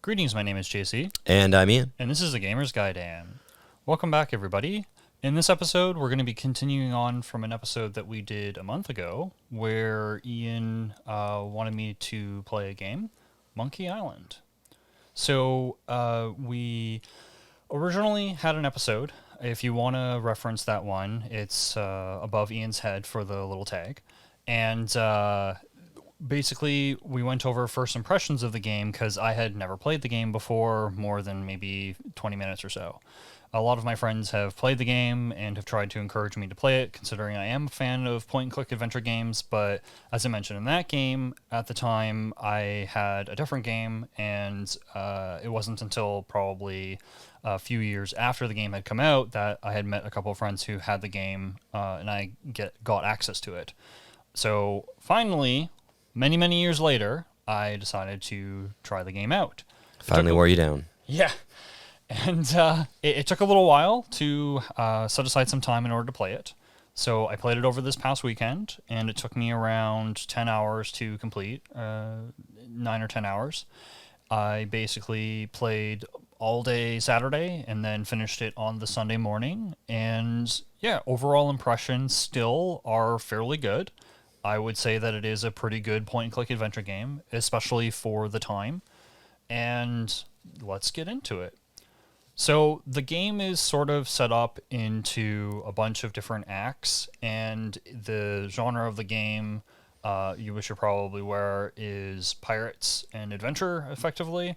Greetings, my name is JC, And I'm Ian. and this is the Gamer's Gaiden. Welcome back, everybody. In this episode, we're going to be continuing on from an episode that we did a month ago, where Ian wanted me to play a game, Monkey Island. So, we originally had an episode. If you want to reference that one, it's above Ian's head for the little tag. And basically, we went over first impressions of the game because I had never played the game before, more than maybe 20 minutes or so. A lot of my friends have played the game and have tried to encourage me to play it, considering I am a fan of point-and-click adventure games, but as I mentioned in that game, at the time, I had a different game, and it wasn't until probably a few years after the game had come out that I had met a couple of friends who had the game, and I got access to it. So, finally, many years later, I decided to try the game out. Finally wore you down. Yeah. And it took a little while to set aside some time in order to play it. So I played it over this past weekend, and it took me around 10 hours to complete, 9 or 10 hours. I basically played all day Saturday and then finished it on the Sunday morning. And yeah, overall impressions still are fairly good. I would say that it is a pretty good point-and-click adventure game, especially for the time. And let's get into it. So the game is sort of set up into a bunch of different acts, and the genre of the game, you should probably aware, is pirates and adventure, effectively.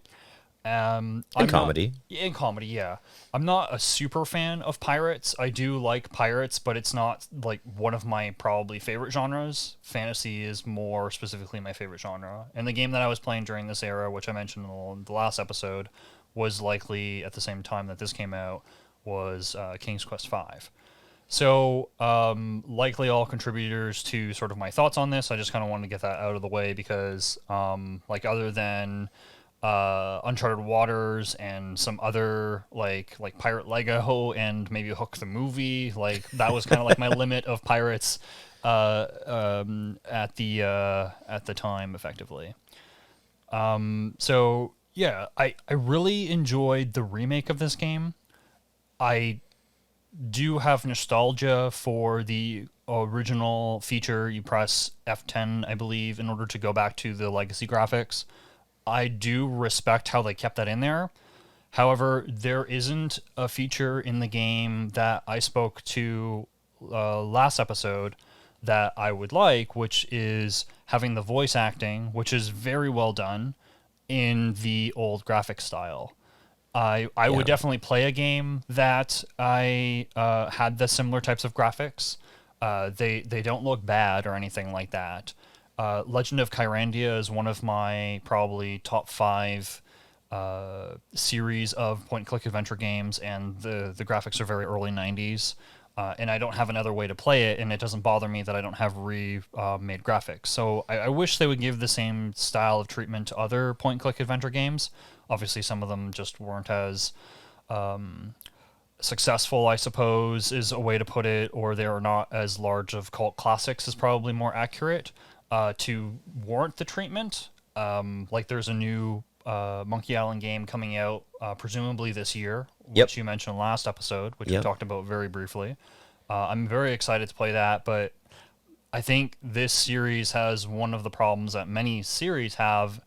In comedy. In comedy, yeah. I'm not a super fan of pirates. I do like pirates, but it's not like one of my probably favorite genres. Fantasy is more specifically my favorite genre. And the game that I was playing during this era, which I mentioned in the last episode, was likely at the same time that this came out, was King's Quest V. So, likely all contributors to sort of my thoughts on this. I just kind of wanted to get that out of the way because, other than Uncharted Waters and some other like Pirate Lego and maybe Hook the movie, like that was kind of like my limit of pirates at the time, effectively. So yeah, I really enjoyed the remake of this game. I do have nostalgia for the original feature. You press F10, I believe, in order to go back to the legacy graphics. I do respect how they kept that in there. However, there isn't a feature in the game that I spoke to last episode that I would like, which is having the voice acting, which is very well done in the old graphic style. I would definitely play a game that I had the similar types of graphics. They don't look bad or anything like that. Legend of Kyrandia is one of my probably top 5 series of point-and-click adventure games, and the graphics are very early 90s. And I don't have another way to play it, and it doesn't bother me that I don't have remade graphics. So I wish they would give the same style of treatment to other point-and-click adventure games. Obviously, some of them just weren't as successful, I suppose, is a way to put it, or they are not as large of cult classics is probably more accurate to warrant the treatment. Like there's a new Monkey Island game coming out presumably this year, which you mentioned last episode, which we talked about very briefly. I'm very excited to play that, but I think this series has one of the problems that many series have,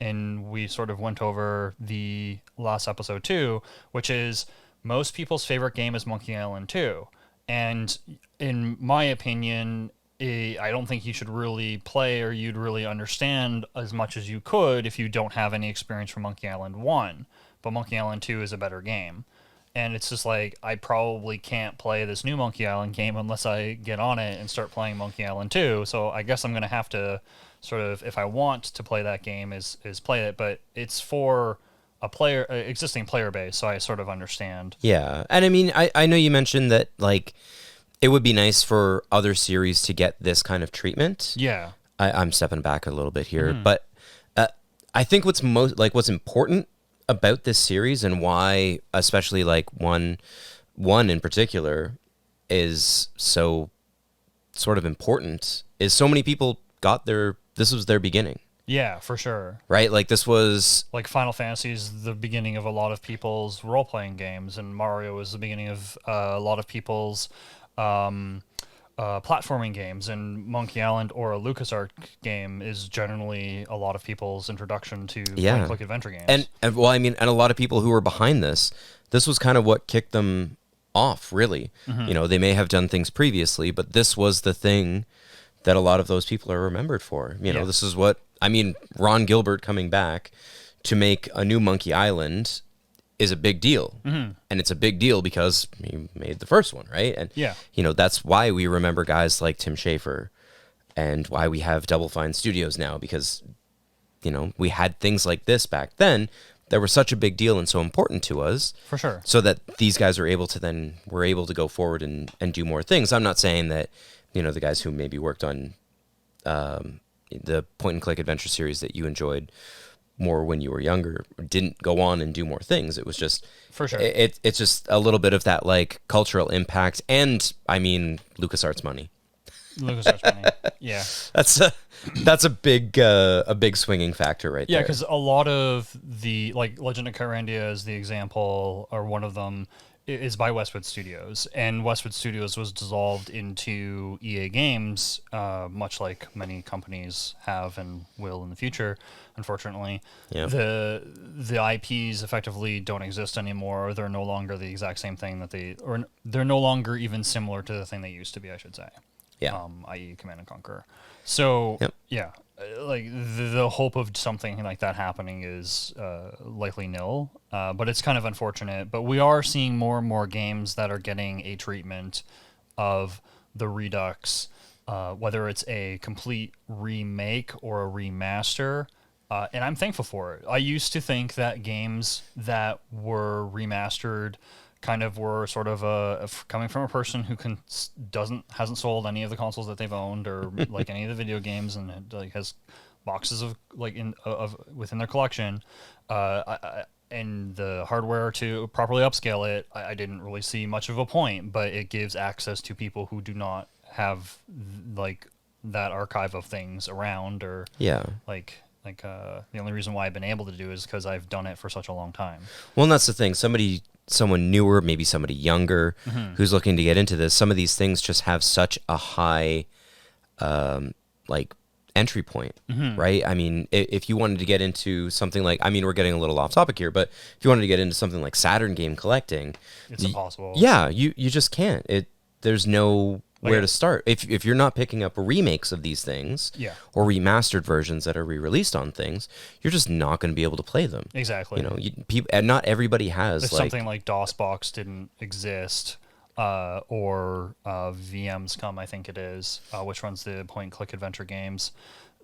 and we sort of went over the last episode too, which is most people's favorite game is Monkey Island 2. And in my opinion, I don't think you should really play or you'd really understand as much as you could if you don't have any experience from Monkey Island 1. But Monkey Island 2 is a better game. And it's just like, I probably can't play this new Monkey Island game unless I get on it and start playing Monkey Island 2. So I guess I'm going to have to sort of, if I want to play that game, is play it. But it's for a existing player base, so I sort of understand. Yeah. And I mean, I know you mentioned that, like, it would be nice for other series to get this kind of treatment. Yeah. I'm stepping back a little bit here, but I think what's important about this series and why, especially like one in particular, is so sort of important is so many people this was their beginning. Yeah, for sure. right? Like this was Like Final Fantasy is the beginning of a lot of people's role-playing games, and Mario is the beginning of a lot of people's um, platforming games, and Monkey Island or a LucasArts game is generally a lot of people's introduction to yeah. point-and-click adventure games. And well, I mean, and a lot of people who were behind this was kind of what kicked them off, really. You know, they may have done things previously, but this was the thing that a lot of those people are remembered for. You know, Yeah. this is what, I mean, Ron Gilbert coming back to make a new Monkey Island is a big deal. And it's a big deal because he made the first one, right? And, Yeah. you know, that's why we remember guys like Tim Schafer and why we have Double Fine Studios now, because, you know, we had things like this back then that were such a big deal and so important to us. For sure. So that these guys were able to go forward and do more things. I'm not saying that, you know, the guys who maybe worked on the point and click adventure series that you enjoyed more when you were younger didn't go on and do more things. It was just For sure. it's just a little bit of that like cultural impact, and I mean LucasArts money. LucasArts money. Yeah. That's a big swinging factor right Yeah, there. because a lot of the, like, Legend of Kyrandia is the example, or one of them, is by Westwood Studios. And Westwood Studios was dissolved into EA Games, much like many companies have and will in the future, unfortunately. Yeah. The IPs effectively don't exist anymore. They're no longer the exact same thing or they're no longer even similar to the thing they used to be, I should say. Yeah. I.e. Command and Conquer. So, Yep. yeah, like the hope of something like that happening is likely nil, but it's kind of unfortunate. But we are seeing more and more games that are getting a treatment of the Redux, whether it's a complete remake or a remaster. And I'm thankful for it. I used to think that games that were remastered kind of were sort of coming from a person who hasn't sold any of the consoles that they've owned, or like any of the video games, and like has boxes of like of within their collection, and the hardware to properly upscale it. I didn't really see much of a point, but it gives access to people who do not have like that archive of things around, or Yeah. the only reason why I've been able to do is because I've done it for such a long time. Well, and that's the thing. Someone newer, maybe somebody younger, who's looking to get into this, some of these things just have such a high, like, entry point, right? I mean, if you wanted to get into something like, I mean, we're getting a little off topic here, but if you wanted to get into something like Saturn game collecting, It's impossible. yeah, you just can't. There's no where to start. If you're not picking up remakes of these things, Yeah. or remastered versions that are re-released on things, you're just not going to be able to play them. Exactly. You know, and not everybody has If like something like DOSBox didn't exist, or VMs come, I think it is, which runs the point-and-click adventure games,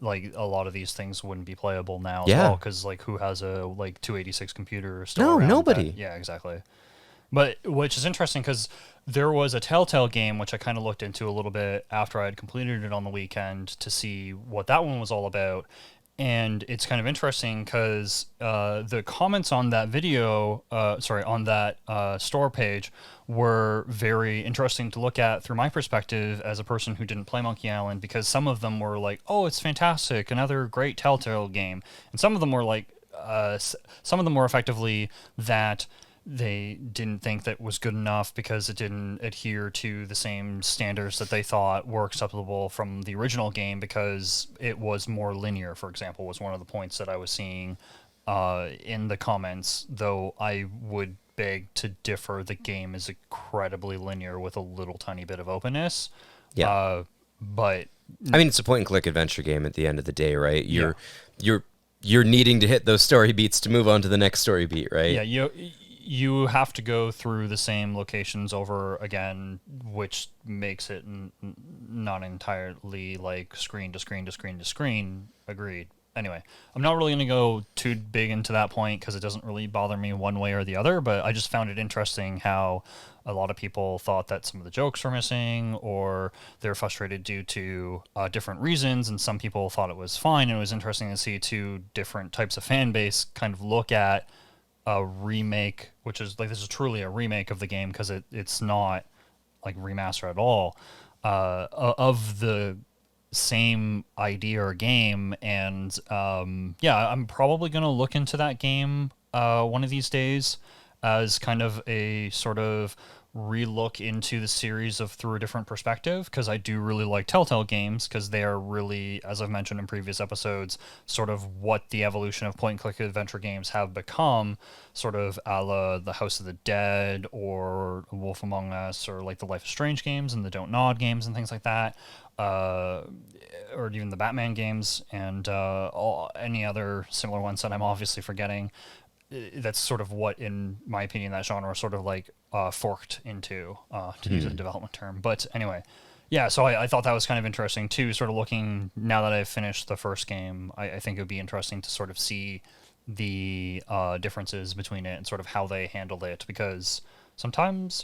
like a lot of these things wouldn't be playable now as Yeah. well, because like who has a like 286 computer still No, around nobody. yeah, exactly. But which is interesting because there was a Telltale game which I kind of looked into a little bit after I had completed it on the weekend to see what that one was all about. And it's kind of interesting because the comments on that video, on that store page, were very interesting to look at through my perspective as a person who didn't play Monkey Island, because some of them were like, "Oh, it's fantastic, another great Telltale game," and some of them were like, some of them were effectively that they didn't think that was good enough because it didn't adhere to the same standards that they thought were acceptable from the original game, because it was more linear, for example, was one of the points that I was seeing in the comments, though I would beg to differ. The game is incredibly linear with a little tiny bit of openness. Yeah. But I mean, it's a point and click adventure game at the end of the day, right? You're needing to hit those story beats to move on to the next story beat, right? yeah, you have to go through the same locations over again, which makes it not entirely like screen to screen to screen to screen. Agreed. Anyway, I'm not really going to go too big into that point because it doesn't really bother me one way or the other, but I just found it interesting how a lot of people thought that some of the jokes were missing, or they're frustrated due to different reasons, and some people thought it was fine. And it was interesting to see two different types of fan base kind of look at a remake, which is like, this is truly a remake of the game because it's not like remaster at all, of the same idea or game. And yeah, I'm probably going to look into that game one of these days as kind of a sort of relook into the series of through a different perspective, because I do really like Telltale games, because they are really, as I've mentioned in previous episodes, sort of what the evolution of point and click adventure games have become, sort of a la the House of the Dead or Wolf Among Us, or like the Life is Strange games and the Don't Nod games and things like that, or even the Batman games, and any other similar ones that I'm obviously forgetting. That's sort of what, in my opinion, that genre sort of like forked into, to use a development term. But anyway, yeah, so I thought that was kind of interesting too, sort of looking, now that I've finished the first game, I think it would be interesting to sort of see the differences between it and sort of how they handled it, because sometimes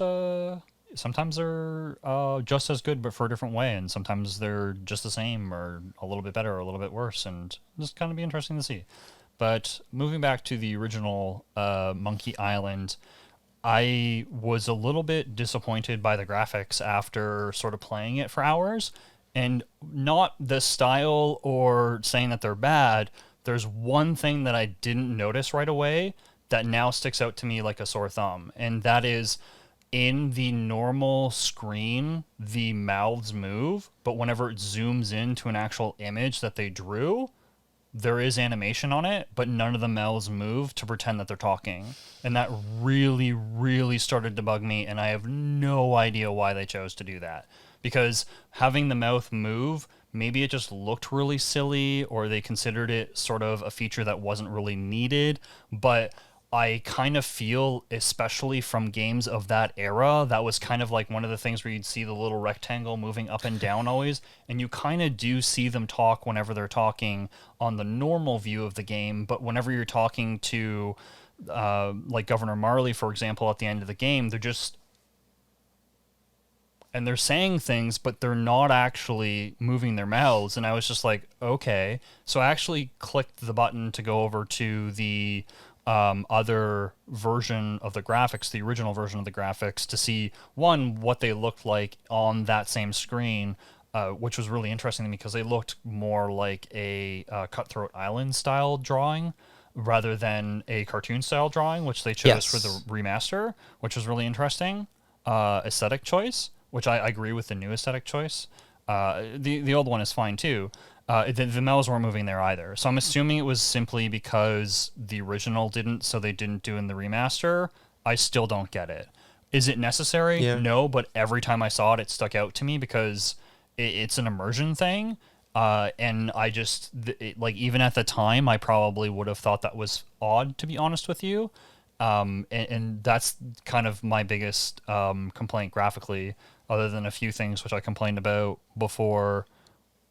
sometimes they're just as good but for a different way, and sometimes they're just the same or a little bit better or a little bit worse, and just kind of be interesting to see. But moving back to the original Monkey Island, I was a little bit disappointed by the graphics after sort of playing it for hours. And not the style or saying that they're bad. There's one thing that I didn't notice right away that now sticks out to me like a sore thumb. And that is, in the normal screen, the mouths move, but whenever it zooms into an actual image that they drew, there is animation on it, but none of the mouths move to pretend that they're talking. And that really, really started to bug me, and I have no idea why they chose to do that. Because having the mouth move, maybe it just looked really silly, or they considered it sort of a feature that wasn't really needed, but I kind of feel, especially from games of that era, that was kind of like one of the things where you'd see the little rectangle moving up and down always, and you kind of do see them talk whenever they're talking on the normal view of the game, but whenever you're talking to, like Governor Marley, for example, at the end of the game, they're just... and they're saying things, but they're not actually moving their mouths, and I was just like, okay. So I actually clicked the button to go over to the other version of the graphics, the original version of the graphics, to see, one, what they looked like on that same screen, which was really interesting to me because they looked more like a Cutthroat Island style drawing rather than a cartoon style drawing, which they chose for the remaster, which was really interesting. Aesthetic choice, which I agree with the new aesthetic choice. The old one is fine too. The mouths weren't moving there either. So I'm assuming it was simply because the original didn't, so they didn't do in the remaster. I still don't get it. Is it necessary? Yeah. No, but every time I saw it, it stuck out to me because it's an immersion thing. And I just, like, even at the time, I probably would have thought that was odd, to be honest with you. And that's kind of my biggest complaint graphically, other than a few things which I complained about before,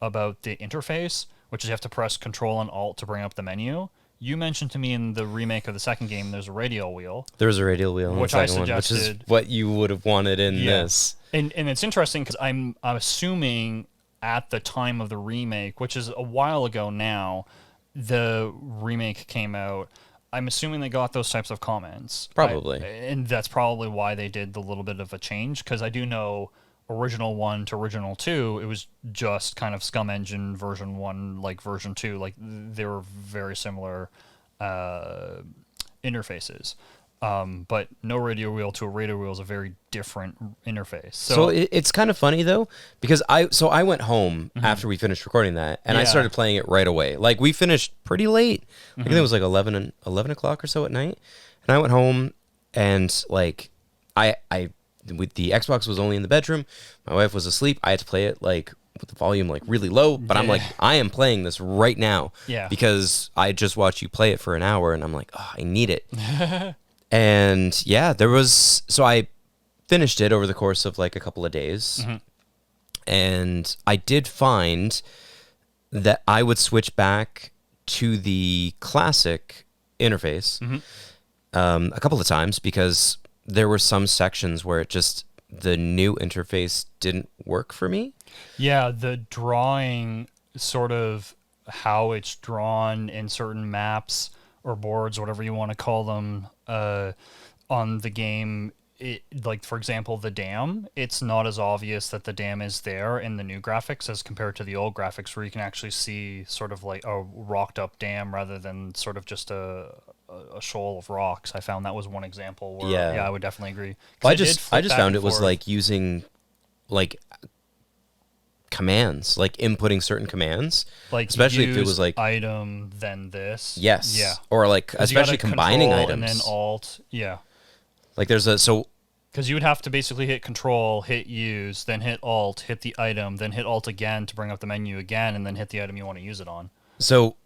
about the interface, which is you have to press Control and Alt to bring up the menu. You mentioned to me in the remake of the second game, there's a radial wheel. There's a radial wheel in the second one, which is what you would have wanted in this. And it's interesting because I'm assuming at the time of the remake, which is a while ago now, the remake came out. I'm assuming they got those types of comments. Probably. And that's probably why they did the little bit of a change, because I do know original 1 to original 2, it was just kind of Scum Engine version 1, like version 2. Like, they were very similar interfaces. But no radio wheel to a radio wheel is a very different interface. So it's kind of funny though, because I went home after we finished recording that, and I started playing it right away. Like, we finished pretty late. I think it was like 11 o'clock or so at night, and I went home, and like I with the Xbox was only in the bedroom. My wife was asleep. I had to play it like with the volume like really low, but I'm like, I am playing this right now because I just watched you play it for an hour, and I'm like, oh, I need it. And yeah, so I finished it over the course of like a couple of days, and I did find that I would switch back to the classic interface a couple of times, because there were some sections where the new interface didn't work for me. Yeah, the drawing, sort of how it's drawn in certain maps or boards, whatever you want to call them, on the game, like for example, the dam, it's not as obvious that the dam is there in the new graphics as compared to the old graphics, where you can actually see sort of like a rocked up dam rather than sort of just a shoal of rocks. I found that was one example where, Yeah. yeah, I would definitely agree. 'Cause Well, it did I flip just back found and it was forth. like using like commands, like inputting certain commands, Like especially if it use was like item then this. Yeah. yes, or like 'Cause you especially gotta combining control and then items. alt. Yeah. Like there's a so Because you would have to basically hit control, hit use, then hit alt, hit the item, then hit alt again to bring up the menu again, and then hit the item you want to use it on. so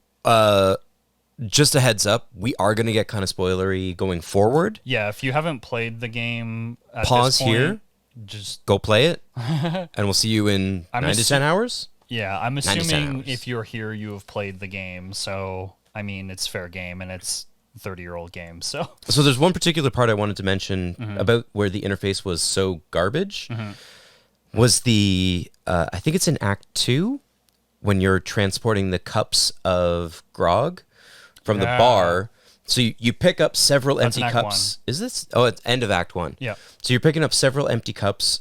just a heads up, we are going to get kind of spoilery going forward. Yeah, if you haven't played the game at Pause this point, here, just go play it, and we'll see you in I'm 9 to 10 hours. yeah, I'm 9 to 10 assuming hours. if you're here, you have played the game. So I mean, it's fair game, and it's 30-year-old game. So So there's one particular part I wanted to mention about where the interface was so garbage. Was the I think it's in Act 2 when you're transporting the cups of grog from the Yeah. bar. So you pick up several That's empty in Act cups. Is this? Oh, it's end of Act 1. yeah, So you're picking up several empty cups,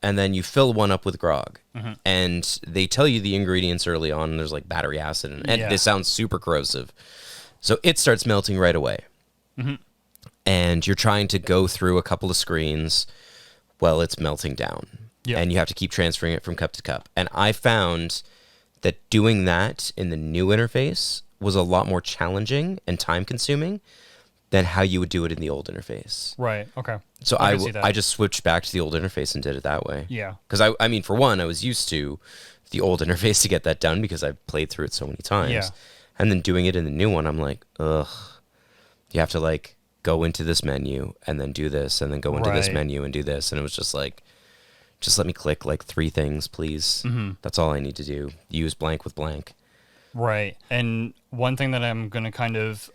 and then you fill one up with grog. And they tell you the ingredients early on. And there's like battery acid, and Yeah. this sounds super corrosive. So it starts melting right away. And you're trying to go through a couple of screens while it's melting down. Yeah. And you have to keep transferring it from cup to cup. And I found that doing that in the new interface was a lot more challenging and time consuming than how you would do it in the old interface. right, okay. So I can see that. I just switched back to the old interface and did it that way. Yeah, Because I mean, for one, I was used to the old interface to get that done because I've played through it so many times. Yeah. And then doing it in the new one, I'm like, ugh. You have to like go into this menu and then do this and then go into this Right. menu and do this. And it was just like, just let me click like 3 things, please. That's all I need to do. Use blank with blank. right. And one thing that I'm going to kind of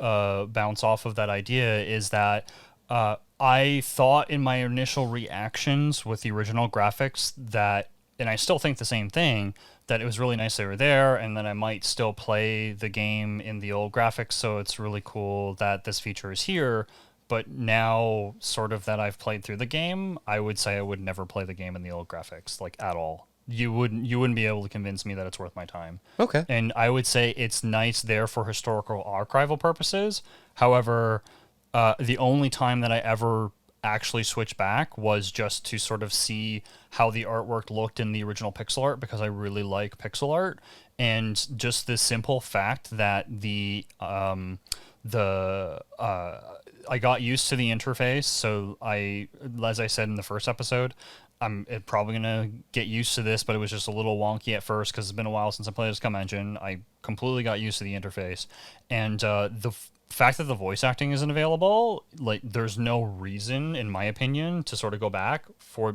bounce off of that idea is that I thought in my initial reactions with the original graphics that, and I still think the same thing, that it was really nice they were there, and that I might still play the game in the old graphics, so it's really cool that this feature is here. But now, sort of that I've played through the game, I would say I would never play the game in the old graphics, like at all. You wouldn't be able to convince me that it's worth my time. Okay. And I would say it's nice there for historical archival purposes. However, the only time that I ever actually switched back was just to sort of see how the artwork looked in the original pixel art, because I really like pixel art, and just the simple fact that I got used to the interface. So as I said in the first episode, I'm probably gonna get used to this, but it was just a little wonky at first because it's been a while since I played as Come Engine. I completely got used to the interface, and the fact that the voice acting isn't available, like, there's no reason, in my opinion, to sort of go back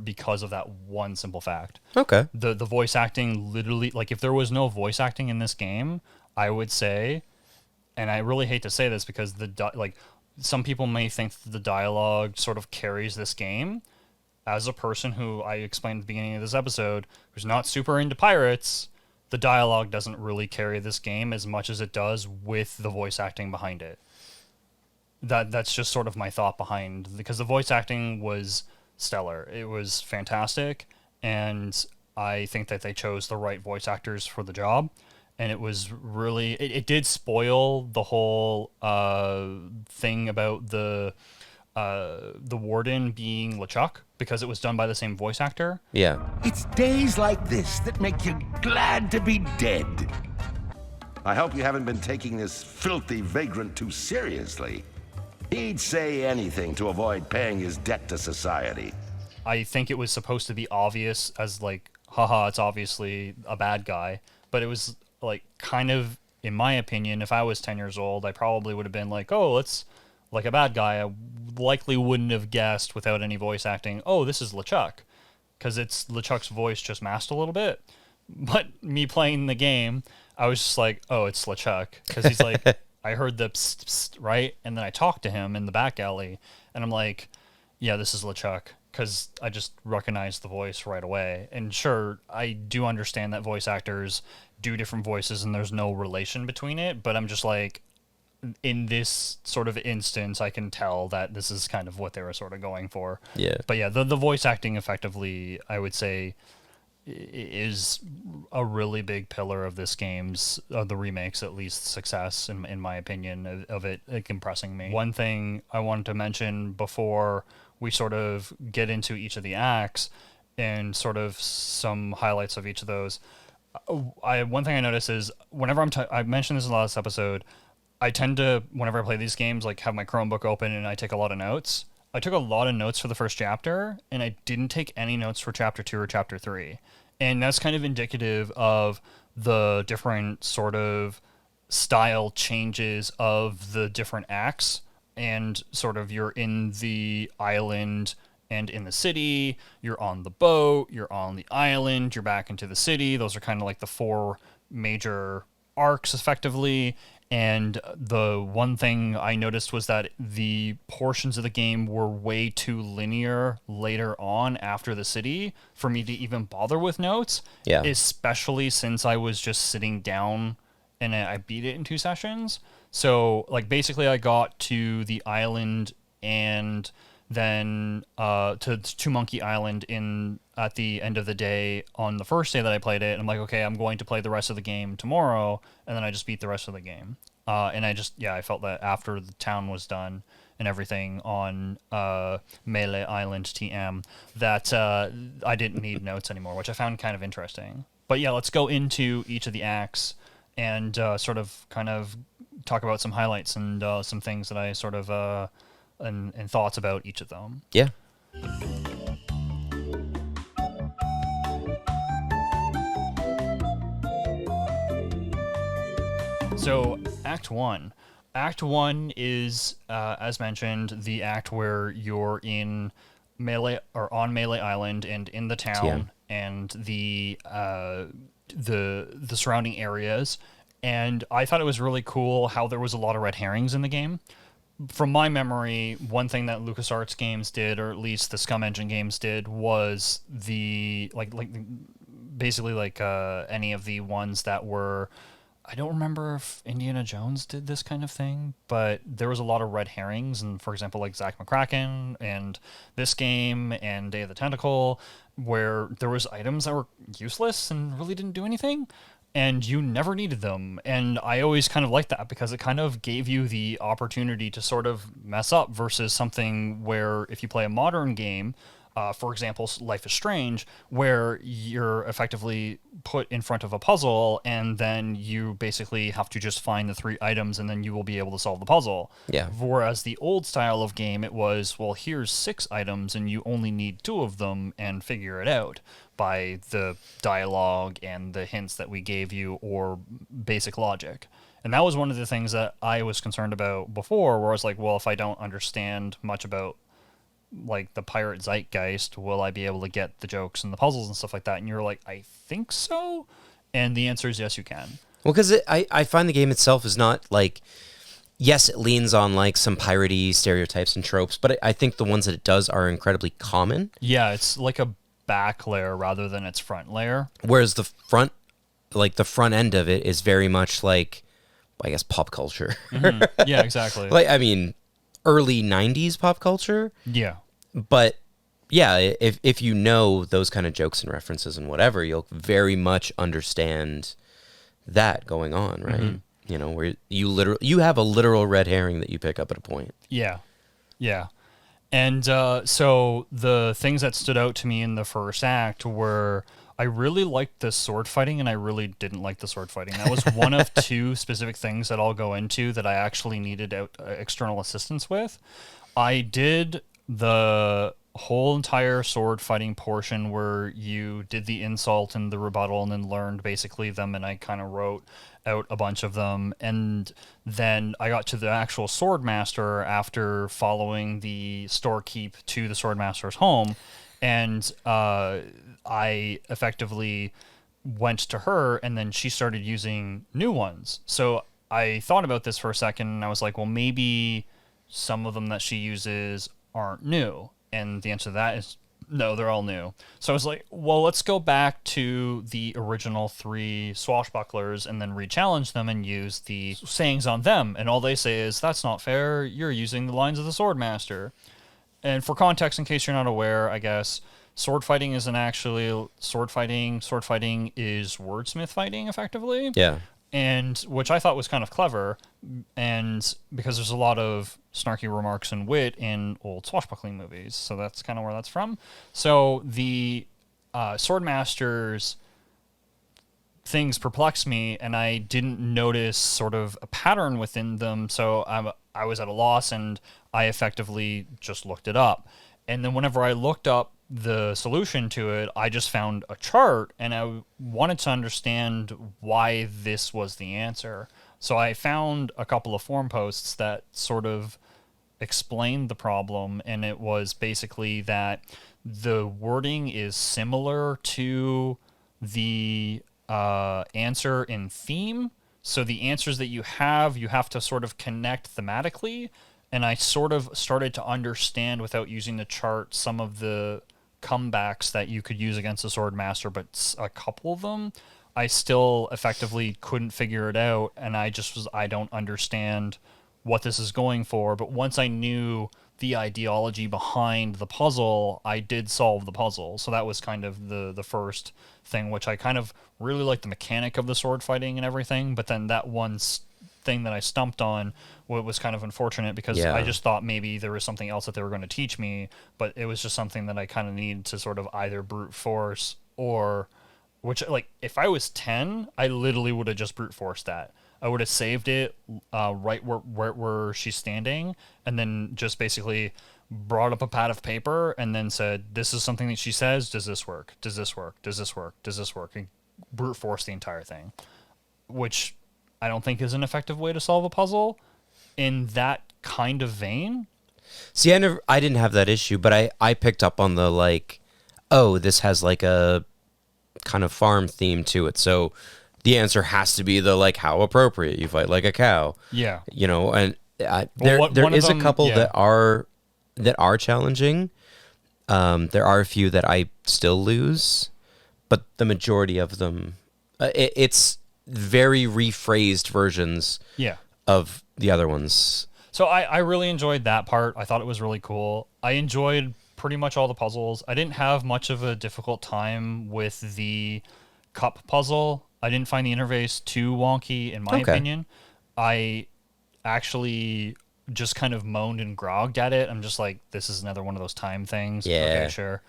because of that one simple fact. Okay. The voice acting literally, like, if there was no voice acting in this game, I would say, and I really hate to say this because some people may think that the dialogue sort of carries this game. As a person who, I explained at the beginning of this episode, who's not super into pirates, the dialogue doesn't really carry this game as much as it does with the voice acting behind it. That's just sort of my thought behind, because the voice acting was stellar. It was fantastic, and I think that they chose the right voice actors for the job. And it was really, it did spoil the whole thing about the warden being LeChuck, because it was done by the same voice actor. Yeah. It's days like this that make you glad to be dead. I hope you haven't been taking this filthy vagrant too seriously. He'd say anything to avoid paying his debt to society. I think it was supposed to be obvious as like, haha, it's obviously a bad guy. But it was like kind of, in my opinion, if I was 10 years old, I probably would have been like, oh, it's like a bad guy. I likely wouldn't have guessed without any voice acting, oh, this is LeChuck. Because it's LeChuck's voice just masked a little bit. But me playing the game, I was just like, oh, it's LeChuck. Because he's like, I heard the psst, psst, right? And then I talked to him in the back alley, and I'm like, yeah, this is LeChuck. Because I just recognized the voice right away. And sure, I do understand that voice actors do different voices and there's no relation between it, but I'm just like, in this sort of instance, I can tell that this is kind of what they were sort of going for. Yeah. But yeah, the voice acting effectively, I would say, is a really big pillar of this game's, the remakes at least, success, in my opinion, of it impressing me. One thing I wanted to mention before we sort of get into each of the acts and sort of some highlights of each of those, one thing I notice is whenever I mentioned this in the last episode, I tend to, whenever I play these games, like have my Chromebook open and I take a lot of notes. I took a lot of notes for the first chapter, and I didn't take any notes for chapter 2 or chapter 3. And that's kind of indicative of the different sort of style changes of the different acts, and sort of you're in the island and in the city, you're on the boat, you're on the island, you're back into the city. Those are kind of like the 4 major arcs, effectively. And the one thing I noticed was that the portions of the game were way too linear later on after the city for me to even bother with notes. Yeah. Especially since I was just sitting down and I beat it in 2 sessions. So, like, basically I got to the island and then to Monkey Island at the end of the day on the first day that I played it. I'm like, okay, I'm going to play the rest of the game tomorrow, and then I just beat the rest of the game. And I felt that after the town was done and everything on Melee Island TM, that I didn't need notes anymore, which I found kind of interesting. But yeah, let's go into each of the acts and sort of kind of talk about some highlights and some things that I sort of and thoughts about each of them. Yeah. So, Act 1. Act 1 is, as mentioned, the act where you're in Melee or on Melee Island and in the town and the surrounding areas. And I thought it was really cool how there was a lot of red herrings in the game. From my memory, one thing that LucasArts games did, or at least the Scum Engine games did, was basically any of the ones that were, I don't remember if Indiana Jones did this kind of thing, but there was a lot of red herrings, and for example, like Zack McCracken and this game and Day of the Tentacle, where there was items that were useless and really didn't do anything, and you never needed them. And I always kind of liked that because it kind of gave you the opportunity to sort of mess up versus something where if you play a modern game, for example, Life is Strange, where you're effectively put in front of a puzzle and then you basically have to just find the 3 items and then you will be able to solve the puzzle. Yeah. Whereas the old style of game, it was, well, here's 6 items and you only need 2 of them and figure it out by the dialogue and the hints that we gave you or basic logic. And that was one of the things that I was concerned about before, where I was like, well, if I don't understand much about like the pirate zeitgeist, will I be able to get the jokes and the puzzles and stuff like that? And you're like, I think so. And the answer is yes, you can. Well, because I find the game itself is not like, yes, it leans on like some piratey stereotypes and tropes, but I think the ones that it does are incredibly common. Yeah, it's like a back layer rather than its front layer. Whereas the front end of it is very much like, I guess, pop culture. Mm-hmm. Yeah, exactly. Like, I mean, early 90s pop culture. Yeah. But yeah, if you know those kind of jokes and references and whatever, you'll very much understand that going on, right? Mm-hmm. You know, where you have a literal red herring that you pick up at a point. Yeah. Yeah. And so the things that stood out to me in the first act were I really liked the sword fighting and I really didn't like the sword fighting. That was one of 2 specific things that I'll go into that I actually needed external assistance with. I did the whole entire sword fighting portion where you did the insult and the rebuttal and then learned basically them, and I kind of wrote out a bunch of them. And then I got to the actual swordmaster after following the storekeep to the swordmaster's home, and I effectively went to her, and then she started using new ones. So I thought about this for a second, and I was like, well, maybe some of them that she uses aren't new. And the answer to that is No, they're all new. So I was like, well, let's go back to the original 3 swashbucklers and then re-challenge them and use the sayings on them. And all they say is, that's not fair. You're using the lines of the Swordmaster. And for context, in case you're not aware, I guess, sword fighting isn't actually sword fighting. Sword fighting is wordsmith fighting, effectively. Yeah. And which I thought was kind of clever, and because there's a lot of snarky remarks and wit in old swashbuckling movies, so that's kind of where that's from. So the Swordmasters things perplex me, and I didn't notice sort of a pattern within them, so I was at a loss, and I effectively just looked it up. And then whenever I looked up the solution to it, I just found a chart, and I wanted to understand why this was the answer. So I found a couple of forum posts that sort of explained the problem, and it was basically that the wording is similar to the answer in theme. So the answers that you have to sort of connect thematically, and I sort of started to understand without using the chart some of the comebacks that you could use against the Swordmaster, but a couple of them I still effectively couldn't figure it out, and I don't understand what this is going for. But once I knew the ideology behind the puzzle, I did solve the puzzle. So that was kind of the first thing, which I kind of really liked the mechanic of the sword fighting and everything, but then that one thing that I stumped on was kind of unfortunate, because I just thought maybe there was something else that they were going to teach me, but it was just something that I kind of needed to sort of either brute force or, which, like, if I was 10, I literally would have just brute forced that. I would have saved it right where she's standing, and then just basically brought up a pad of paper and then said, this is something that she says, does this work? Does this work? Does this work? Does this work? And brute force the entire thing, which I don't think is an effective way to solve a puzzle in that kind of vein. See, I didn't have that issue, but I picked up on the, like, oh, this has like a kind of farm theme to it. So the answer has to be the, like, how appropriate you fight like a cow. Yeah. You know, and there is a couple that are challenging. There are a few that I still lose, but the majority of them, it's very rephrased versions of the other ones. So I really enjoyed that part. I thought it was really cool. I enjoyed pretty much all the puzzles. I didn't have much of a difficult time with the cup puzzle. I didn't find the interface too wonky, in my opinion. I actually just kind of moaned and grogged at it. I'm just like, this is another one of those time things. Yeah. Okay, sure.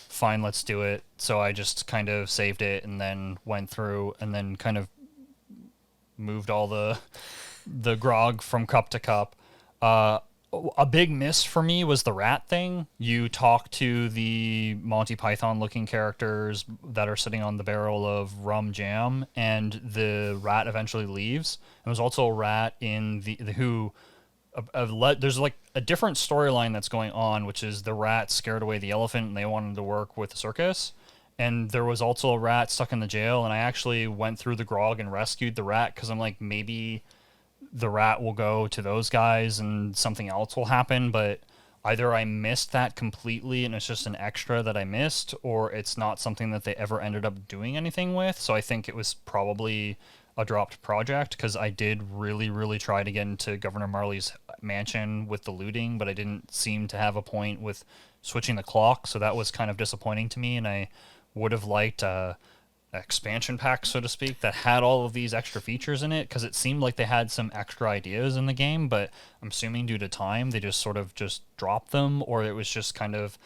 Fine, let's do it. So I just kind of saved it and then went through and then kind of moved all the grog from cup to cup. A big miss for me was the rat thing. You talk to the Monty Python looking characters that are sitting on the barrel of rum jam, and the rat eventually leaves. There was also a rat in the who there's like a different storyline that's going on, which is the rat scared away the elephant and they wanted to work with the circus. And there was also a rat stuck in the jail, and I actually went through the grog and rescued the rat, because I'm like, maybe the rat will go to those guys and something else will happen, but either I missed that completely and it's just an extra that I missed, or it's not something that they ever ended up doing anything with. So I think it was probably a dropped project, because I did really, really try to get into Governor Marley's mansion with the looting, but I didn't seem to have a point with switching the clock, so that was kind of disappointing to me, and I would have liked expansion pack, so to speak, that had all of these extra features in it, because it seemed like they had some extra ideas in the game, but I'm assuming due to time they just sort of just dropped them, or it was just kind of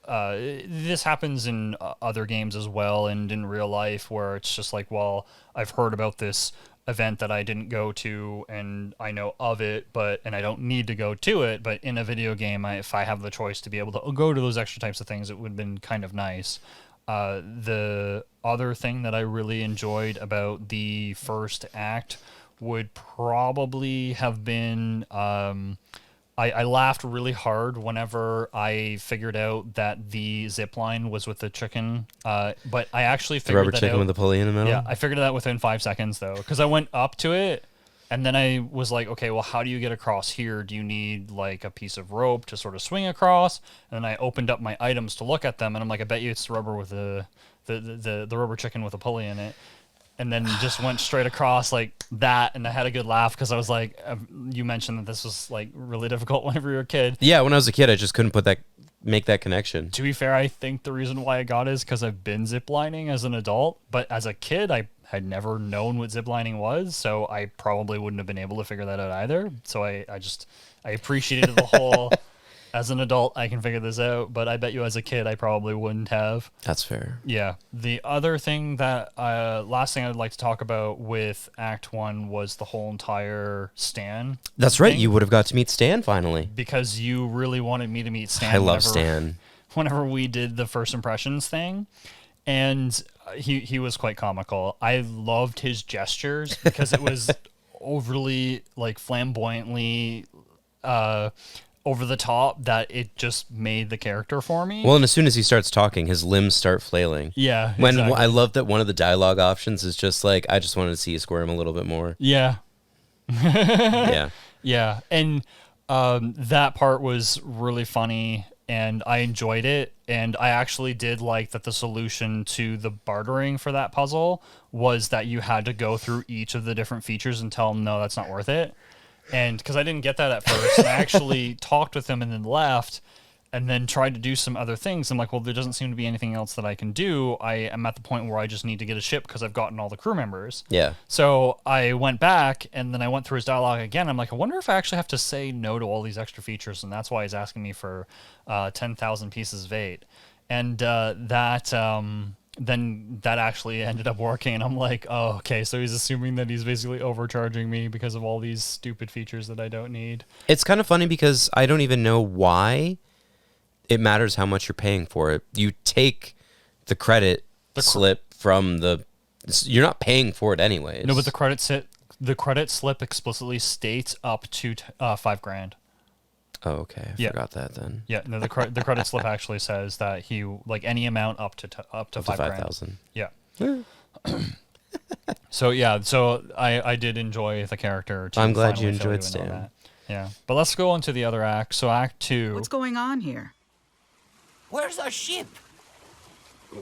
this happens in other games as well and in real life, where it's just like, well, I've heard about this event that I didn't go to and I know of it, and I don't need to go to it, but in a video game, if I have the choice to be able to go to those extra types of things, it would have been kind of nice. The other thing that I really enjoyed about the first act would probably have been, I laughed really hard whenever I figured out that the zipline was with the chicken, but I actually figured the rubber that chicken out, with the pulley in the middle? Yeah, I figured it out within 5 seconds, though, because I went up to it, And then I was like, okay, well, how do you get across here? Do you need like a piece of rope to sort of swing across? And then I opened up my items to look at them, and I'm like, I bet you it's the rubber with the rubber chicken with a pulley in it. And then just went straight across like that, and I had a good laugh because I was like, you mentioned that this was like really difficult whenever you're a kid. Yeah, when I was a kid, I just couldn't make that connection. To be fair, I think the reason why I got it is because I've been ziplining as an adult, but as a kid, I had never known what ziplining was, so I probably wouldn't have been able to figure that out either. So I appreciated the whole, as an adult, I can figure this out, but I bet you as a kid, I probably wouldn't have. That's fair. Yeah. The other thing that, last thing I'd like to talk about with Act 1 was the whole entire Stan. That's right. thing, You would have got to meet Stan finally. because you really wanted me to meet Stan. I love Stan. Whenever we did the first impressions thing, and he was quite comical. I loved his gestures because it was overly like flamboyantly over the top that it just made the character for me. Well, and as soon as he starts talking, his limbs start flailing. Yeah, When exactly. I love that one of the dialogue options is just like, I just wanted to see you squirm a little bit more. Yeah, Yeah. yeah, and that part was really funny, and I enjoyed it. And I actually did like that the solution to the bartering for that puzzle was that you had to go through each of the different features and tell them, no, that's not worth it. And because I didn't get that at first, and I actually talked with him and then left, and then tried to do some other things. I'm like, well, there doesn't seem to be anything else that I can do. I am at the point where I just need to get a ship because I've gotten all the crew members. Yeah. So I went back, and then I went through his dialogue again. I'm like, I wonder if I actually have to say no to all these extra features, and that's why he's asking me for 10,000 pieces of 8. And then that actually ended up working, and I'm like, oh, okay, so he's assuming that he's basically overcharging me because of all these stupid features that I don't need. It's kind of funny because I don't even know why it matters how much you're paying for it. You take the credit slip from the... You're not paying for it anyways. No, but the credit slip explicitly states up to $5,000. Oh, okay. I forgot that then. Yeah, no, the credit slip actually says that he like any amount up to $5,000. Yeah. So yeah, so I did enjoy the character. I'm glad you finally fill enjoyed in on Stan. that. Yeah, but let's go on to the other act. So Act 2. What's going on here? Where's our ship?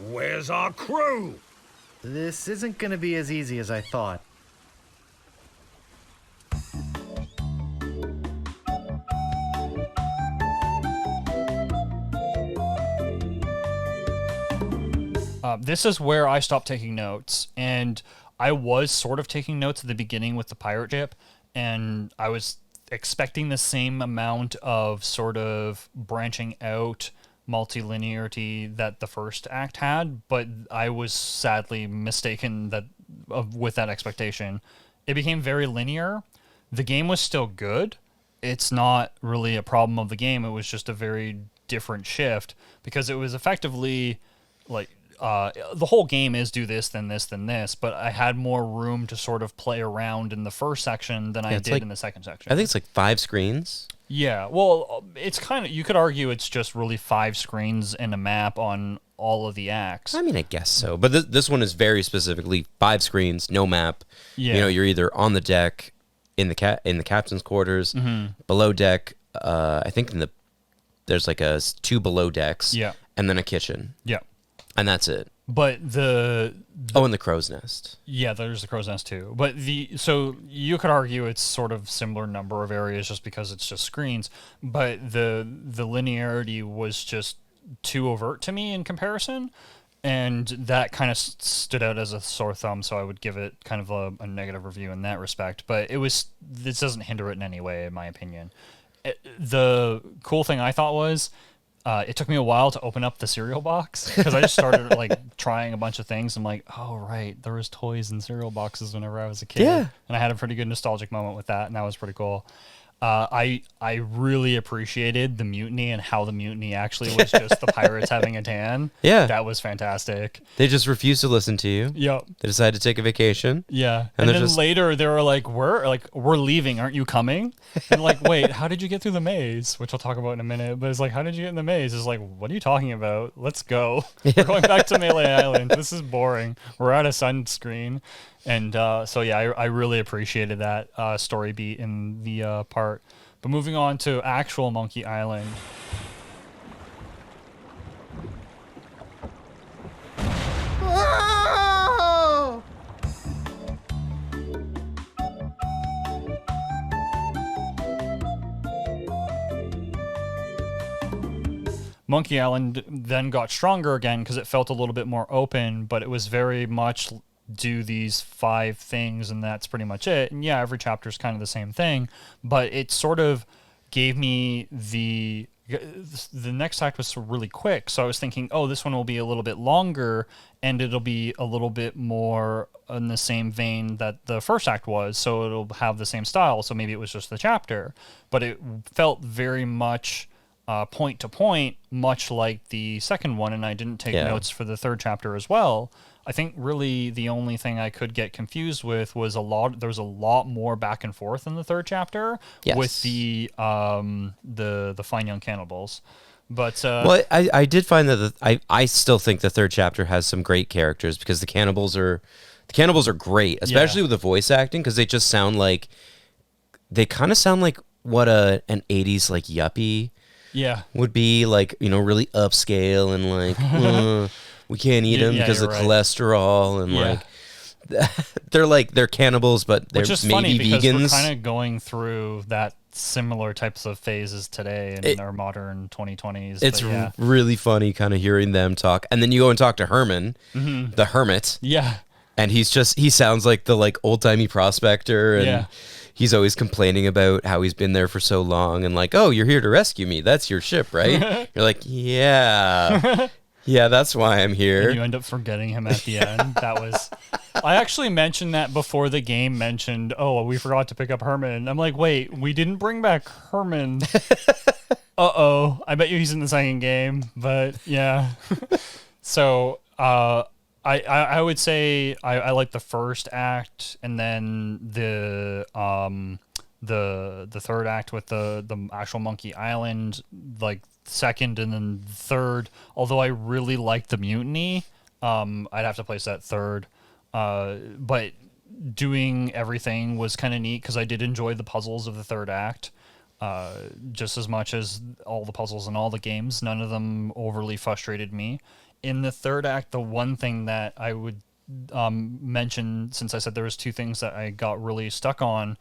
Where's our crew? This isn't gonna be as easy as I thought. This is where I stopped taking notes, and I was sort of taking notes at the beginning with the pirate ship, and I was expecting the same amount of sort of branching out multilinearity that the first act had, but I was sadly mistaken with that expectation. It became very linear. The game was still good. It's not really a problem of the game. It was just a very different shift because it was effectively like the whole game is do this, then this, then this, but I had more room to sort of play around in the first section than I did in the second section. I think it's like 5 screens. Yeah, well, it's kind of, you could argue it's just really 5 screens and a map on all of the acts. I mean, I guess so. But this one is very specifically 5 screens, no map. Yeah. You know, you're either on the deck, in the captain's quarters, below deck. I think there's like 2 below decks. Yeah. And then a kitchen. Yeah. And that's it. But and the crow's nest. Yeah, there's the crow's nest too. But so you could argue it's sort of similar number of areas just because it's just screens. But the linearity was just too overt to me in comparison, and that kind of stood out as a sore thumb. So I would give it kind of a negative review in that respect. But this doesn't hinder it in any way, in my opinion. The cool thing I thought was, it took me a while to open up the cereal box because I just started like trying a bunch of things. I'm like, oh, right, there was toys in cereal boxes whenever I was a kid. Yeah. And I had a pretty good nostalgic moment with that, and that was pretty cool. I really appreciated the mutiny and how the mutiny actually was just the pirates having a tan. Yeah. That was fantastic. They just refused to listen to you. Yep. They decided to take a vacation. Yeah. And And they're then just- later they were like, we're leaving, aren't you coming? And like, wait, how did you get through the maze? Which I'll talk about in a minute. But it's like, how did you get in the maze? It's like, what are you talking about? Let's go. We're going back to Melee Island. This is boring. We're at a sunscreen. And so yeah, I really appreciated that story beat in the part. But moving on to actual Monkey Island. Monkey Island then got stronger again because it felt a little bit more open, but it was very much do these 5 things and that's pretty much it. And yeah, every chapter is kind of the same thing, but it sort of gave me the next act was really quick. So I was thinking, oh, this one will be a little bit longer and it'll be a little bit more in the same vein that the first act was. So it'll have the same style. So maybe it was just the chapter, but it felt very much point to point, much like the second one. And I didn't take notes for the third chapter as well. I think really the only thing I could get confused with was there was a lot more back and forth in the third chapter with the Fine Young Cannibals. But well, I did find that I still think the third chapter has some great characters because the cannibals are great, especially with the voice acting, because they just sound like kind of sound like what an 80s like yuppie would be, like, you know, really upscale and like we can't eat them because of cholesterol and like they're cannibals, but they're which is maybe funny because vegans. we're kind of going through that similar types of phases today in our modern 2020s. It's really funny kind of hearing them talk, and then you go and talk to Herman, the hermit. Yeah. And he sounds like the like old timey prospector, and he's always complaining about how he's been there for so long, and like, oh, you're here to rescue me. That's your ship, right? You're like, yeah, yeah, that's why I'm here. And you end up forgetting him at the end. That was, I actually mentioned that before the game mentioned, oh, we forgot to pick up Herman. I'm like, wait, we didn't bring back Herman. Uh-oh. I bet you he's in the second game, but yeah. So, I would say I like the first act, and then the third act with the actual Monkey Island, like second, and then third. Although I really liked the Mutiny, I'd have to place that third. But doing everything was kind of neat because I did enjoy the puzzles of the third act. Just as much as all the puzzles in all the games. None of them overly frustrated me. In the third act, the one thing that I would mention, since I said there was 2 things that I got really stuck on,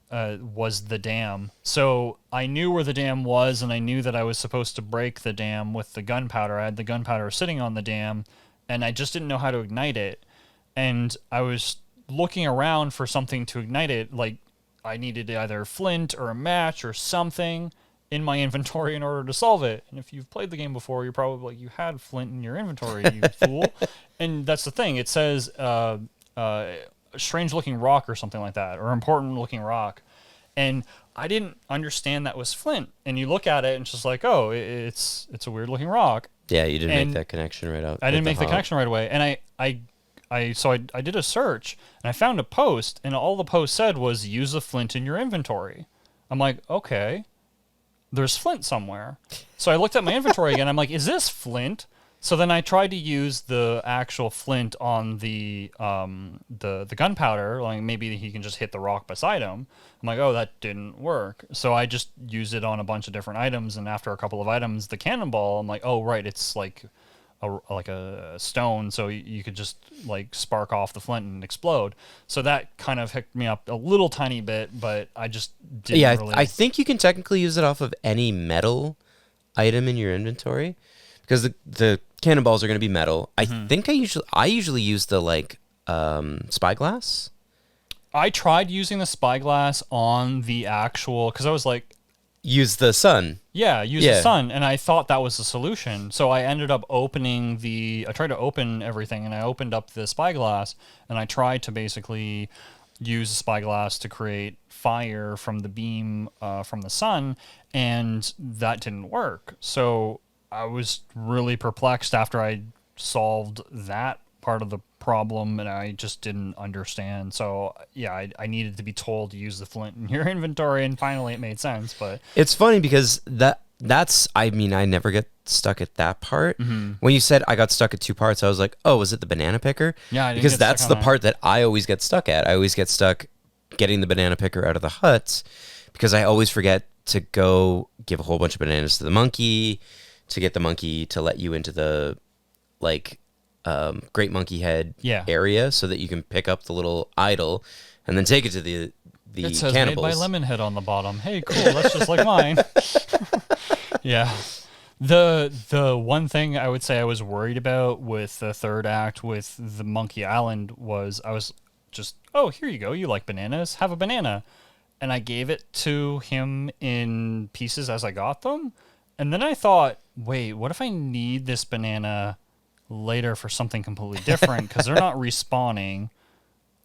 was the dam. So I knew where the dam was, and I knew that I was supposed to break the dam with the gunpowder. I had the gunpowder sitting on the dam, and I just didn't know how to ignite it. And I was looking around for something to ignite it, like I needed either flint or a match or something in my inventory in order to solve it. And if you've played the game before, you're probably like, you had flint in your inventory, you fool. And that's the thing. It says strange looking rock or something like that, or important looking rock. And I didn't understand that was flint. And you look at it and it's just like, oh, it's a weird looking rock. Yeah, you didn't make that connection right out. I didn't make the connection right away. And I did a search and I found a post, and all the post said was use a flint in your inventory. I'm like, okay, there's flint somewhere. So I looked at my inventory again. I'm like, is this flint? So then I tried to use the actual flint on the gunpowder. Like maybe he can just hit the rock beside him. I'm like, oh, that didn't work. So I just used it on a bunch of different items. And after a couple of items, the cannonball, I'm like, oh, right, it's like a stone, so you could just like spark off the flint and explode. So that kind of hooked me up a little tiny bit, but I just didn't really... I think you can technically use it off of any metal item in your inventory, because the cannonballs are going to be metal. I think I usually use the like spyglass. I tried using the spyglass on the actual, because I was like, use the sun. Yeah, the sun, and I thought that was the solution. So I ended up I tried to open everything, and I opened up the spyglass, and I tried to basically use the spyglass to create fire from the beam from the sun, and that didn't work. So I was really perplexed after I solved that part of the problem, and I just didn't understand. So yeah, I needed to be told to use the flint in your inventory, and finally it made sense. But It's funny because that's I mean, I never get stuck at that part. Mm-hmm. When you said I got stuck at 2 parts, I was like, oh, was it the banana picker? Yeah, I didn't because get stuck that's on the that. part that I always get stuck at. I always get stuck getting the banana picker out of the hut because I always forget to go give a whole bunch of bananas to the monkey to get the monkey to let you into the like great monkey head Yeah. area so that you can pick up the little idol and then take it to the it says cannibals. made by Lemonhead on the bottom. Hey, cool, that's just like mine. Yeah. The one thing I would say I was worried about with the third act with the Monkey Island was I was just, oh, here you go. You like bananas? Have a banana. And I gave it to him in pieces as I got them. And then I thought, wait, what if I need this banana later for something completely different? Because they're not respawning.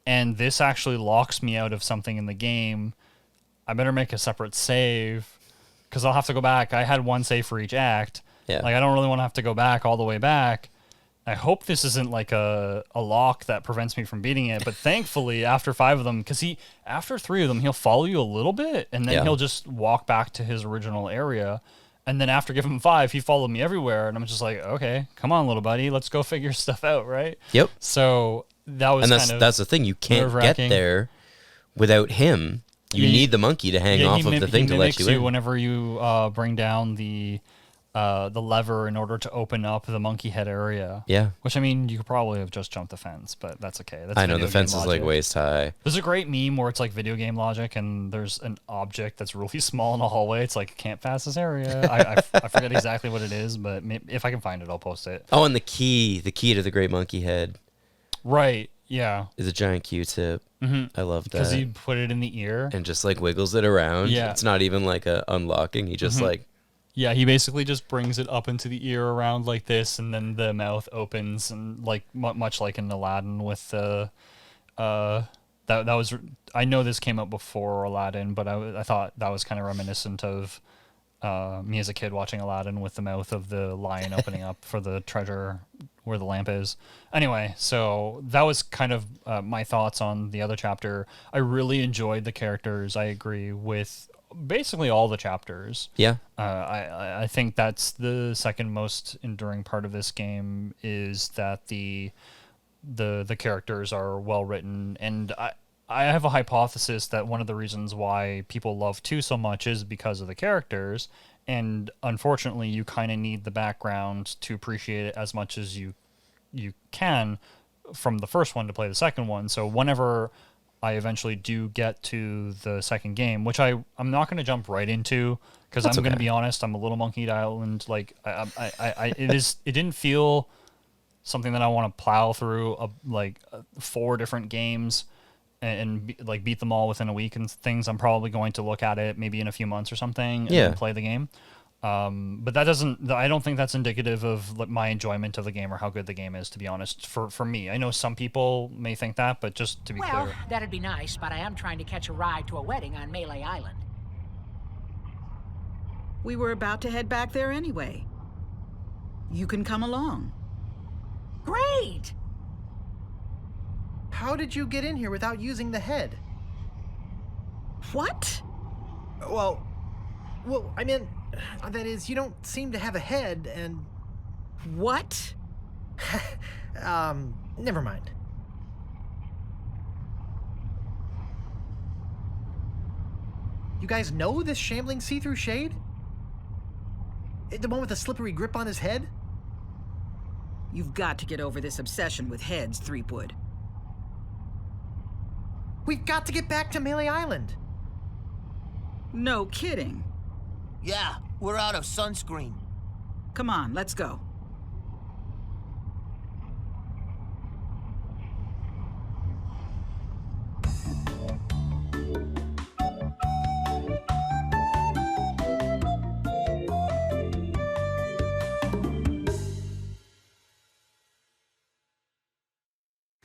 And this actually locks me out of something in the game. I better make a separate save because I'll have to go back. I had one save for each act. Yeah. Like, I don't really want to have to go back all the way back. I hope this isn't like a lock that prevents me from beating it. But thankfully, after 5 of them, because after 3 of them, he'll follow you a little bit, and then Yeah. he'll just walk back to his original area. And then after giving him 5, he followed me everywhere. And I'm just like, okay, come on, little buddy. Let's go figure stuff out, right? Yep. So that was And kind of... that's the thing. You can't get nerve-wracking. there without him. You Yeah, need the monkey to hang off of the thing to let mimics you in. whenever you bring down the lever in order to open up the monkey head area. Yeah. Which, I mean, you could probably have just jumped the fence, but that's okay. That's I know the video game fence is like logic. waist high. There's a great meme where it's like video game logic, and there's an object that's really small in the hallway. It's like, can't pass this area. I forget exactly what it is, but if I can find it, I'll post it. Oh, and the key to the great monkey head Right. Yeah. is a giant Q-tip. I love that. Because you put it in the ear. And just like wiggles it around. Yeah. It's not even like a unlocking. He just like Yeah, he basically just brings it up into the ear around like this, and then the mouth opens, and like much like in Aladdin with the, that was, I know this came out before Aladdin, but I thought that was kind of reminiscent of me as a kid watching Aladdin with the mouth of the lion opening up for the treasure where the lamp is. Anyway, so that was kind of my thoughts on the other chapter. I really enjoyed the characters. I agree with basically all the chapters. yeah. I think that's the second most enduring part of this game is that the characters are well written, and I have a hypothesis that one of the reasons why people love 2 so much is because of the characters, and unfortunately you kind of need the background to appreciate it as much as you can from the first one to play the second one. So whenever I eventually do get to the second game, which I'm not going to jump right into because I'm going to be honest, I'm a little Monkey Island. Like it didn't feel something that I want to plow through 4 different games and beat them all within a week and things. I'm probably going to look at it maybe in a few months or something and then play the game. But I don't think that's indicative of my enjoyment of the game or how good the game is, to be honest, for me. I know some people may think that, but just to be Well, clear. that'd be nice, but I am trying to catch a ride to a wedding on Melee Island. We were about to head back there anyway. You can come along. Great! How did you get in here without using the head? What? Well, I mean, that is, you don't seem to have a head, and... What? Never mind. You guys know this shambling see-through shade? The one with the slippery grip on his head? You've got to get over this obsession with heads, Threepwood. We've got to get back to Melee Island. No kidding. Yeah, we're out of sunscreen. Come on, let's go.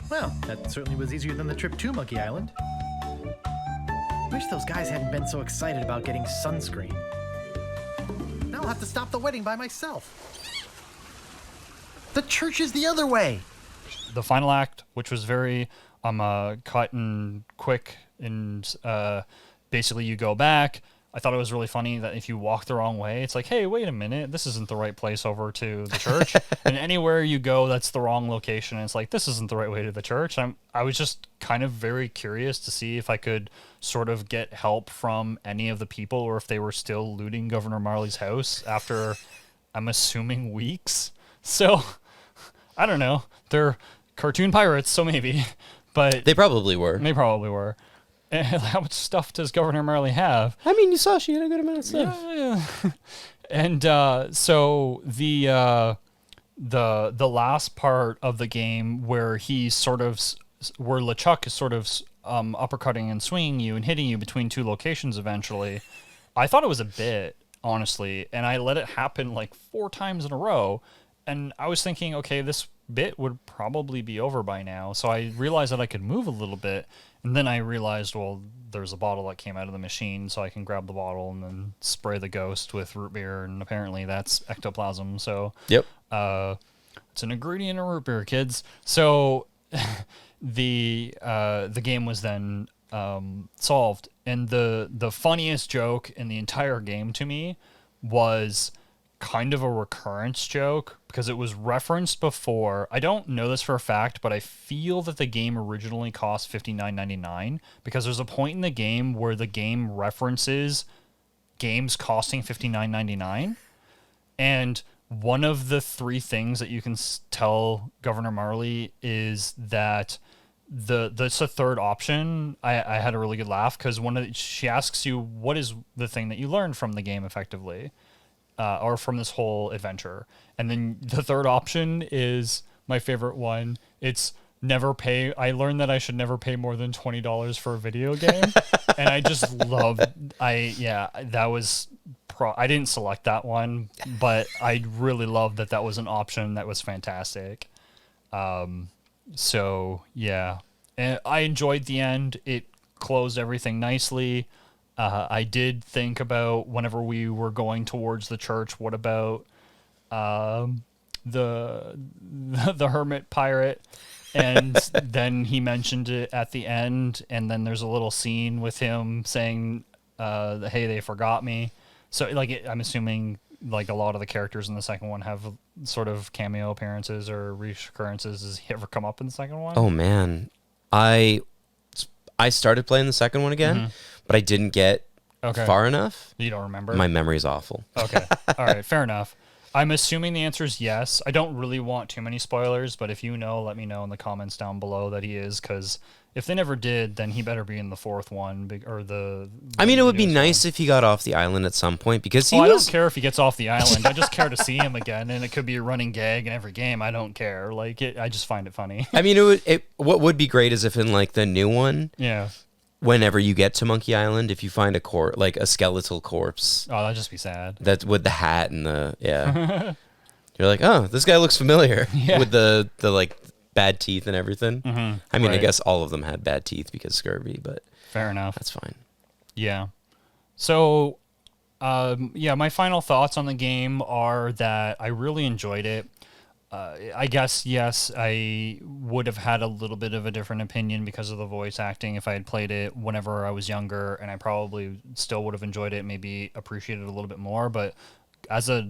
Well, that certainly was easier than the trip to Monkey Island. Wish those guys hadn't been so excited about getting sunscreen. Now I'll have to stop the wedding by myself. The church is the other way. The final act, which was very cut and quick, and basically you go back. I thought it was really funny that if you walk the wrong way, it's like, hey, wait a minute, this isn't the right place over to the church. And anywhere you go, that's the wrong location. And it's like, this isn't the right way to the church. I was just kind of very curious to see if I could sort of get help from any of the people, or if they were still looting Governor Marley's house after, I'm assuming, weeks. So, I don't know. They're cartoon pirates, so maybe. But They probably were. They probably were. And how much stuff does Governor Marley have? I mean, you saw she had a good amount of stuff. Yeah. And so the last part of the game where he's sort of where LeChuck is sort of uppercutting and swinging you and hitting you between two locations eventually, I thought it was a bit, honestly, and I let it happen like 4 times in a row, and I was thinking, okay, this bit would probably be over by now. So I realized that I could move a little bit, and then I realized, well, there's a bottle that came out of the machine, so I can grab the bottle and then spray the ghost with root beer, and apparently that's ectoplasm. So Yep. it's an ingredient in root beer, kids. So the game was then solved, and the funniest joke in the entire game to me was kind of a recurrence joke, because it was referenced before. I don't know this for a fact, but I feel that the game originally cost $59.99, because there's a point in the game where the game references games costing $59.99, and one of the 3 things that you can tell Governor Marley is that that's a third option. I had a really good laugh, because she asks you, what is the thing that you learned from the game effectively, or from this whole adventure. And then the third option is my favorite one. It's never pay. I learned that I should never pay more than $20 for a video game. And I just loved, that was I didn't select that one, but I really loved that was an option. That was fantastic. So yeah, and I enjoyed the end. It closed everything nicely. I did think about, whenever we were going towards the church, what about the hermit pirate? And then he mentioned it at the end, and then there's a little scene with him saying, hey, they forgot me. So I'm assuming like a lot of the characters in the second one have sort of cameo appearances or recurrences. Does he ever come up in the second one? Oh man, I started playing the second one again, but I didn't get far enough. You don't remember? My memory's awful. Okay. All right. Fair enough. I'm assuming the answer is yes. I don't really want too many spoilers, but if you know, let me know in the comments down below that he is, because if they never did, then he better be in the fourth one, or the I mean, it would be newest nice one. if he got off the island at some point, because he I was... don't care if he gets off the island. I just care to see him again, and it could be a running gag in every game. I don't care. I just find it funny. I mean, what would be great is if in like the new one, Yeah. whenever you get to Monkey Island, if you find a skeletal corpse, Oh, that'd just be sad. that with the hat and you're like, oh, this guy looks familiar with the like bad teeth and everything. I mean, I Right. guess all of them had bad teeth because scurvy, but Fair enough. that's fine. Yeah. So, my final thoughts on the game are that I really enjoyed it. I guess, yes, I would have had a little bit of a different opinion because of the voice acting if I had played it whenever I was younger, and I probably still would have enjoyed it, maybe appreciated it a little bit more. But as a,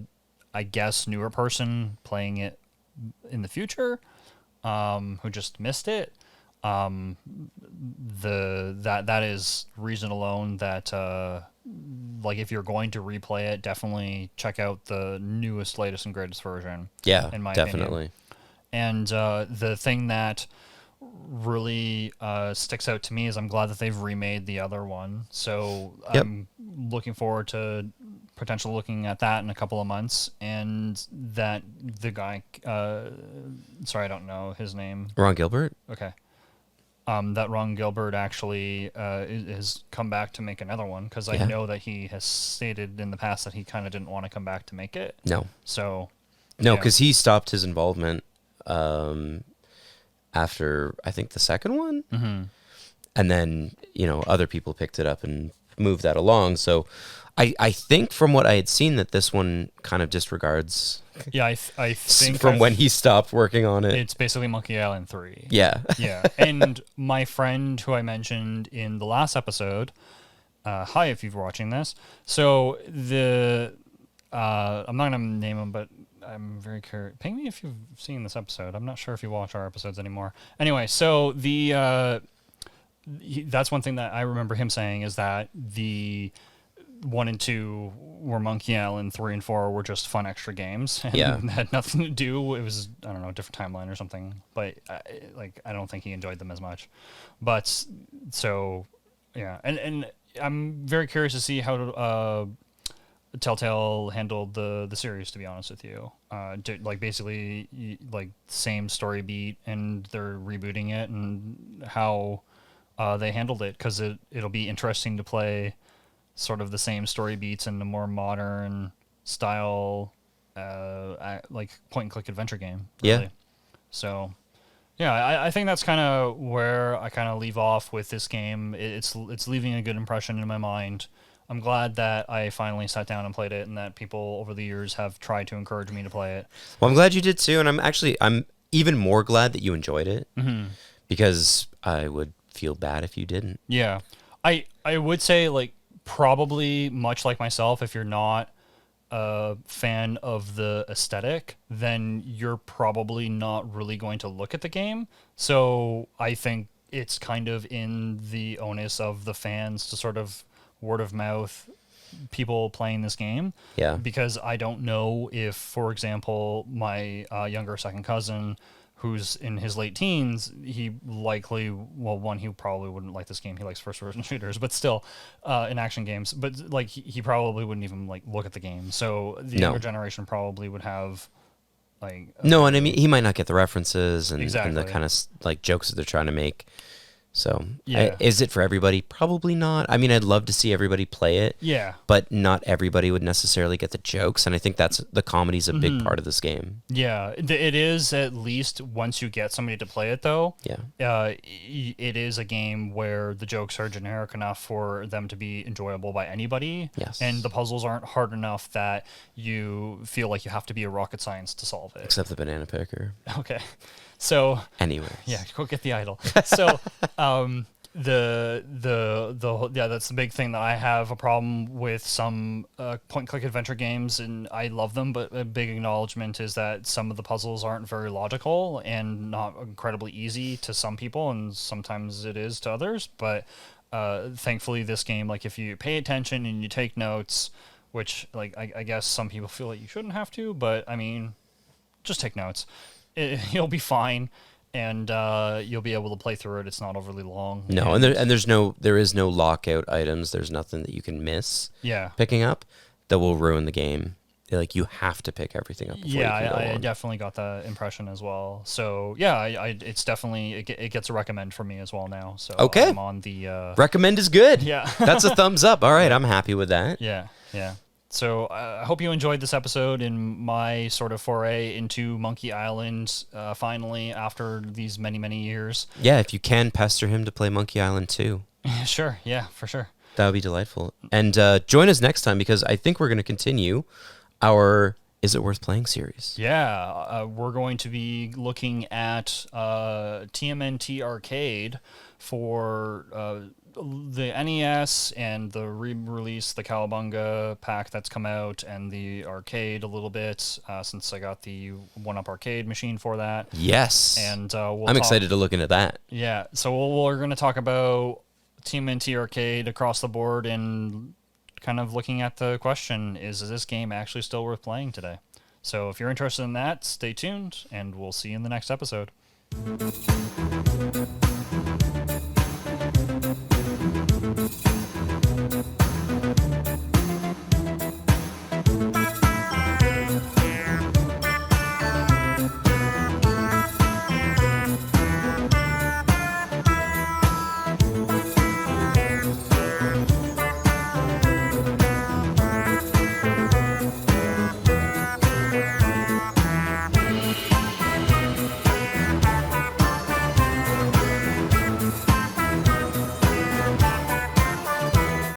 I guess, newer person playing it in the future, who just missed it, that is reason alone that if you're going to replay it, definitely check out the newest, latest, and greatest version. Yeah, in my definitely. opinion. And the thing that really sticks out to me is I'm glad that they've remade the other one. So I'm looking forward to potentially looking at that in a couple of months, and that the guy, sorry, I don't know his name. Ron Gilbert? Okay. That Ron Gilbert actually has come back to make another one, because I know that he has stated in the past that he kind of didn't want to come back to make it. No. So. No, yeah. because he stopped his involvement after I think the second one, and then other people picked it up and moved that along. So I think from what I had seen that this one kind of disregards Yeah, I think from when he stopped working on it. it's basically Monkey Island 3. Yeah. Yeah. And my friend who I mentioned in the last episode, hi if you're watching this. So I'm not going to name him, but I'm very curious. Ping me if you've seen this episode. I'm not sure if you watch our episodes anymore. Anyway, so that's one thing that I remember him saying is that the 1 and 2 were Monkey Island, 3 and 4 were just fun extra games. And Yeah. had nothing to do. It was, I don't know, a different timeline or something. But I don't think he enjoyed them as much. But so, yeah. And I'm very curious to see how Telltale handled the series, to be honest with you. Basically, same story beat, and they're rebooting it, and how they handled it, because it'll be interesting to play sort of the same story beats in a more modern style, point-and-click adventure game. Really. Yeah. So, yeah, I think that's kind of where I kind of leave off with this game. It's leaving a good impression in my mind. I'm glad that I finally sat down and played it, and that people over the years have tried to encourage me to play it. Well, I'm glad you did too, and I'm even more glad that you enjoyed it, because I would feel bad if you didn't. Yeah, I would say, probably much like myself, if you're not a fan of the aesthetic, then you're probably not really going to look at the game. So I think it's kind of in the onus of the fans to sort of word of mouth people playing this game. Yeah. Because I don't know if, for example, my younger second cousin, who's in his late teens, he likely, he probably wouldn't like this game. He likes first-person shooters, but still, in action games. But he probably wouldn't even look at the game. So the younger generation probably would have no, and I mean he might not get the references and the kind of jokes that they're trying to make. So, yeah. Is it for everybody? Probably not. I mean, I'd love to see everybody play it. Yeah. But not everybody would necessarily get the jokes, and I think the comedy's a big part of this game. Yeah, it is, at least once you get somebody to play it, though. Yeah. It is a game where the jokes are generic enough for them to be enjoyable by anybody. Yes. And the puzzles aren't hard enough that you feel like you have to be a rocket science to solve it. Except the banana picker. Okay. So anyways, yeah, go get the idol. So that's the big thing that I have a problem with some point-and-click adventure games, and I love them, but a big acknowledgement is that some of the puzzles aren't very logical and not incredibly easy to some people, and sometimes it is to others. But thankfully, this game, if you pay attention and you take notes, which I guess some people feel like you shouldn't have to, but I mean, just take notes. You'll be fine, and you'll be able to play through it. It's not overly long. No, and there is no lockout items. There's nothing that you can miss. Yeah. Picking up that will ruin the game. You have to pick everything up. Before you can go I on. definitely got that impression as well. So yeah, it's definitely it gets a recommend for me as well now. So okay, I'm on the recommend is good. Yeah, that's a thumbs up. All right, I'm happy with that. Yeah. So I hope you enjoyed this episode in my sort of foray into Monkey Island, finally, after these many, many years. Yeah, if you can pester him to play Monkey Island 2. Sure, yeah, for sure. That would be delightful. And join us next time, because I think we're going to continue our Is It Worth Playing series. Yeah, we're going to be looking at TMNT Arcade for the NES and the re-release, the Cowabunga pack that's come out, and the arcade a little bit, since I got the 1-Up arcade machine for that. Yes. And I'm excited to look into that. Yeah, so we're going to talk about TMNT Arcade across the board, and kind of looking at the question, is this game actually still worth playing today? So if you're interested in that, stay tuned, and we'll see you in the next episode.